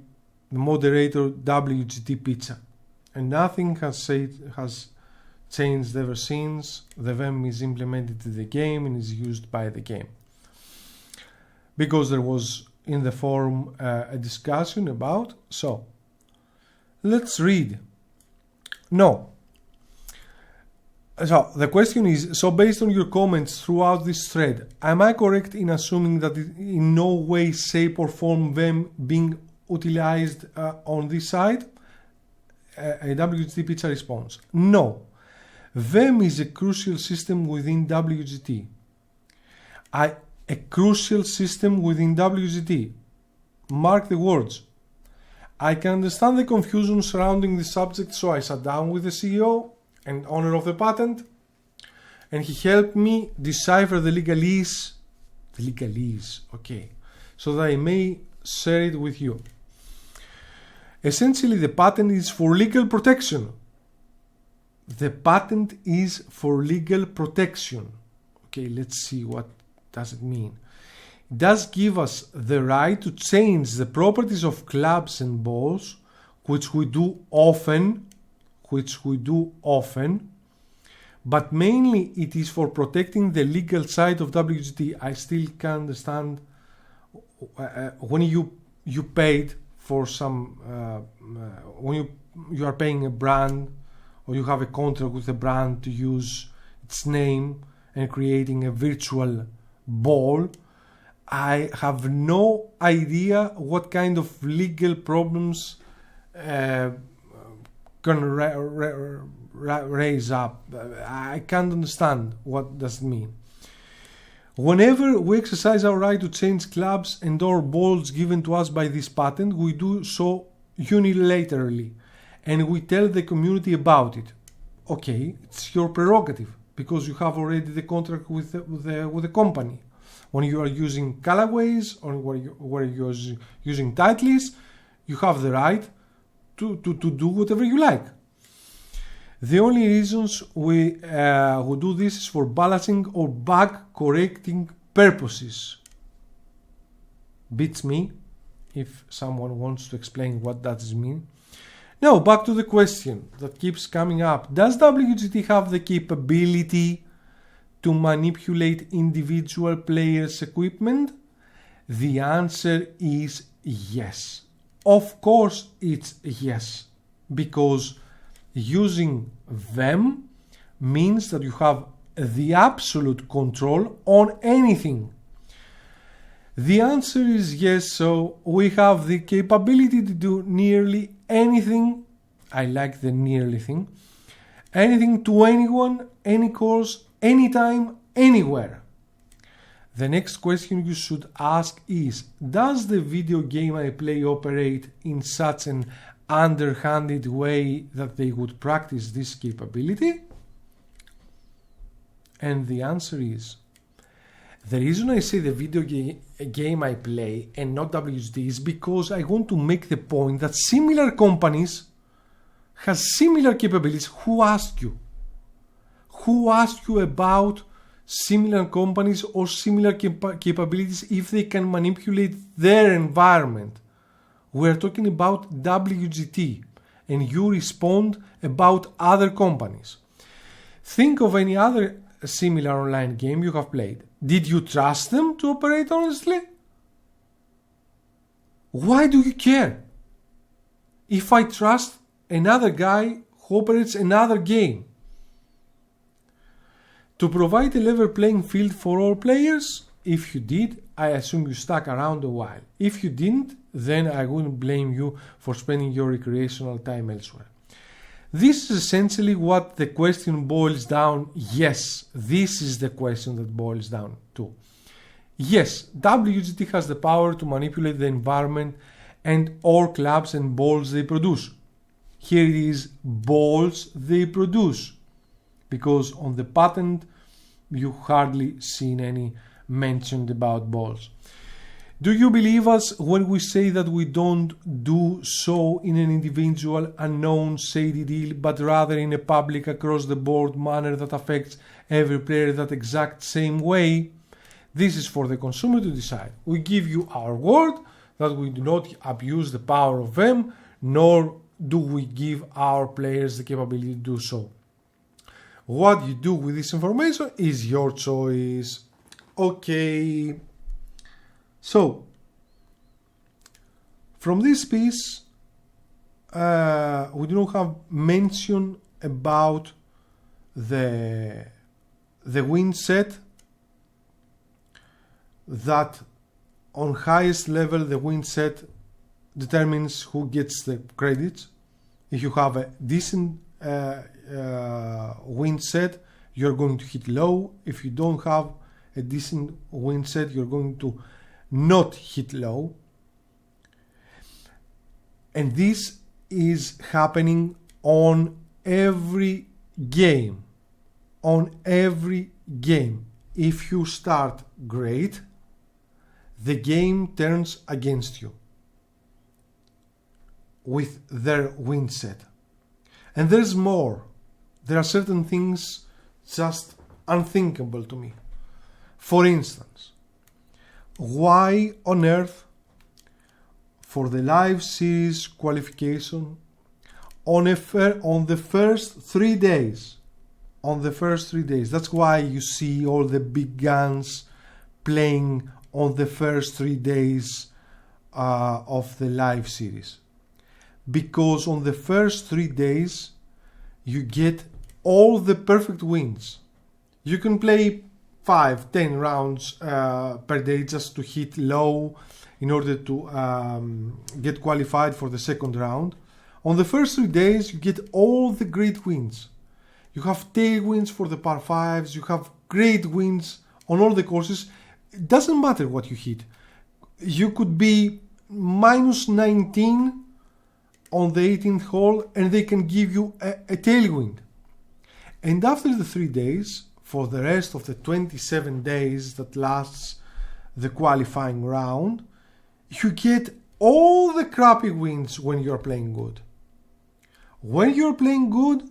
the moderator WGT Pizza, and nothing has changed ever since. The VEM is implemented in the game and is used by the game, because there was in the forum a discussion about. So let's read. So the question is, so based on your comments throughout this thread, am I correct in assuming that in no way, shape or form VEM being utilized on this side? A WGT Pizza response: no. VEM is a crucial system within WGT. A crucial system within WGT. Mark the words. I can understand the confusion surrounding the subject, so I sat down with the CEO and owner of the patent, and he helped me decipher the legalese, okay, so that I may share it with you. Essentially, the patent is for legal protection. The patent is for legal protection. Okay, let's see, what does it mean? It does give us the right to change the properties of clubs and balls, which we do often, but mainly it is for protecting the legal side of WGT. I still can't understand when you paid for some, when you are paying a brand, or you have a contract with a brand to use its name and creating a virtual ball. I have no idea what kind of legal problems can raise up. I can't understand what does it mean. Whenever we exercise our right to change clubs and or balls given to us by this patent, we do so unilaterally, and we tell the community about it. Okay, it's your prerogative, because you have already the contract with the company. When you are using Callaway's or where you're using Titleist, you have the right to do whatever you like. The only reasons we do this is for balancing or bug correcting purposes. Beats me if someone wants to explain what that does mean. Now, back to the question that keeps coming up. Does WGT have the capability to manipulate individual players' equipment? The answer is yes. Of course it's yes, because using them means that you have the absolute control on anything. The answer is yes, so we have the capability to do nearly anything. I like the nearly thing. Anything to anyone, any course, anytime, anywhere. The next question you should ask is, does the video game I play operate in such an underhanded way that they would practice this capability? And the answer is, the reason I say the video game I play and not WSD is because I want to make the point that similar companies have similar capabilities. Who asked you? Who asked you about similar companies or similar capabilities if they can manipulate their environment? We're talking about WGT and you respond about other companies. Think of any other similar online game you have played. Did you trust them to operate honestly? Why do you care? If I trust another guy who operates another game. To provide a level playing field for all players, if you did, I assume you stuck around a while. If you didn't, then I wouldn't blame you for spending your recreational time elsewhere. This is essentially what the question boils down. Yes, this is the question that boils down to. Yes, WGT has the power to manipulate the environment and all clubs and balls they produce. Here it is, balls they produce, because on the patent you hardly seen any mentioned about balls. Do you believe us when we say that we don't do so in an individual, unknown, shady deal, but rather in a public, across-the-board manner that affects every player that exact same way? This is for the consumer to decide. We give you our word that we do not abuse the power of them, nor do we give our players the capability to do so. What you do with this information is your choice. Okay. So, from this piece, we do not have mention about the win set, that on highest level the win set determines who gets the credits. If you have a decent win set, you're going to hit low. If you don't have a decent win set, you're going to not hit low. And this is happening on every game. On every game. If you start great, the game turns against you with their win set. And there's more. There are certain things just unthinkable to me. For instance, why on earth for the live series qualification on the first 3 days, that's why you see all the big guns playing on the first 3 days of the live series. Because on the first 3 days you get all the perfect wins. You can play 5-10 rounds per day just to hit low in order to get qualified for the second round. On the first 3 days you get all the great wins. You have tailwinds for the par 5s, you have great wins on all the courses. It doesn't matter what you hit. You could be minus 19 on the 18th hole and they can give you a tailwind. And after the 3 days, for the rest of the 27 days that lasts the qualifying round, you get all the crappy wins when you're playing good. When you're playing good,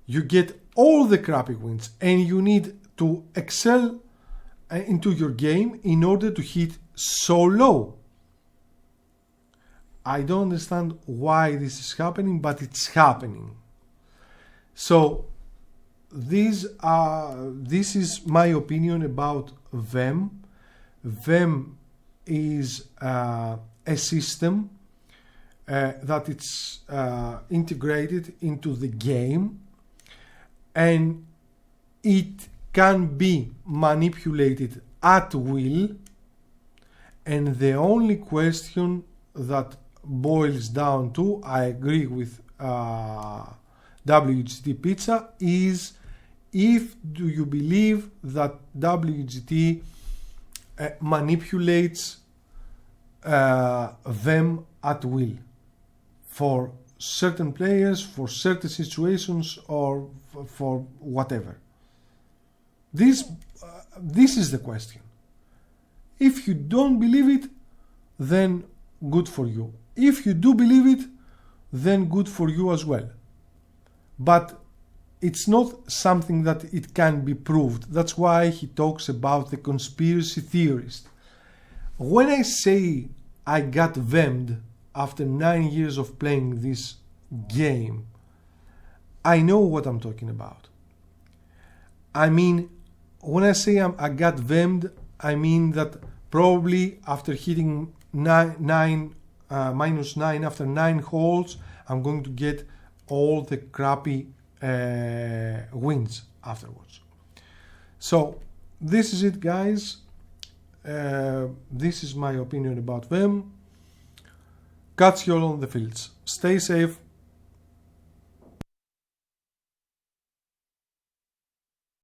you get all the crappy wins, and you need to excel into your game in order to hit so low. I don't understand why this is happening, but it's happening. So this is my opinion about VEM. VEM is a system that it's integrated into the game, and it can be manipulated at will, and the only question that boils down to, I agree with WGT Pizza, is do you believe that WGT manipulates them at will for certain players, for certain situations, or for whatever. This is the question. If you don't believe it, then good for you. If you do believe it, then good for you as well. But it's not something that it can be proved. That's why he talks about the conspiracy theorist. When I say I got vemmed after 9 years of playing this game, I know what I'm talking about. I mean, when I say I got vemmed, I mean that probably after hitting -9 after 9 holes, I'm going to get all the crappy wins afterwards. So this is it, guys. This is my opinion about them. Catch you all on the fields. Stay safe.